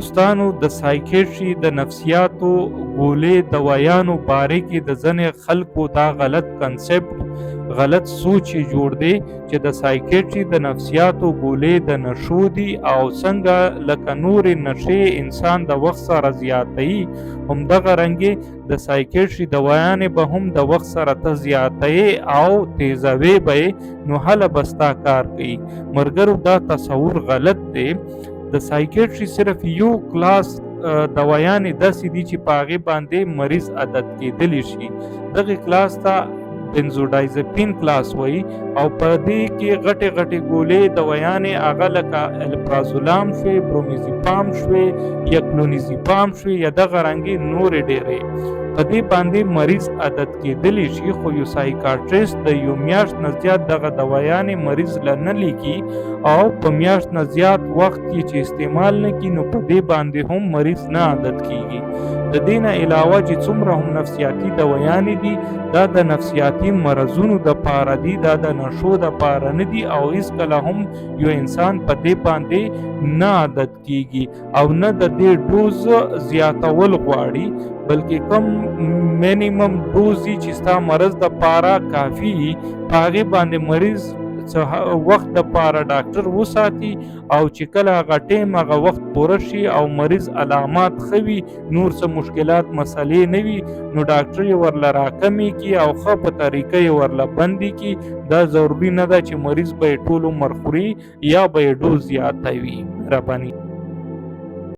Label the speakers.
Speaker 1: دوستانو د سایکیټري د نفسیاتو ګولې دوايانو باره کې د ځینې خلکو دا غلط کنسپټ غلط سوچ یې جوړ دی چې د سایکیټري د نفسیاتو ګولې د نشو دي او څنګه لکه نورې نشې انسان د وخت سره زیاتوي همدغه رنګې د سایکیټري دوايانې به هم د وخت سره ته زیاتوي او تیزوي به یې نو هله به ستا کار کوي. ملګرو دا تصور غلط دی. د سایکیټري صرف یو کلاس دوايانې داسې دي چې په هغې باندې مریض عادت کېدلی شي. دغې کلاس ته بنزوډایزپین کلاس وایي او په دې کې غټې غټې ګولې دوايانې هغه لکه الپرازولام شوې، برومیزیپام شوې یا کلونیزیپام شوې یا دغه رنګې نورې ډېرې په دې باندې مریض عادت کېدلی شي. خو یو سایکاټریست د یو میاشت نه زیات دغه دوايانې مریض له نه لیکي او په میاشت نه زیات وخت کې چې استعمال نه کړي نو په دې باندې هم مریض نه عادت کېږي. د دې نه علاوه چې څومره هم نفسیاتي دوايانې دي دا د نفسیاتي مرضونو دپاره دي، دا د نشو دپاره نه دي او هېڅکله هم یو انسان په دې باندې نه عادت کېږي او نه د دې ډوز زیاتول غواړي بلکې کم مینیمم ډوز چې ستا مرض دپاره کافي وي په هغې باندې مریض څه وخت دپاره ډاکټر وساتي او چې کله هغه ټیم هغه وخت پوره شي او مریض علامات ښه وي، نور څه مشکلات مسلې نه وي نو ډاکټر یې ورله راکمې کړي او ښه په طریقه یې ورله بندې کړي. دا ضروري نه ده چې مریض به یې ټول عمر خوري یا به یې ډوز زیاته وي. مهرباني.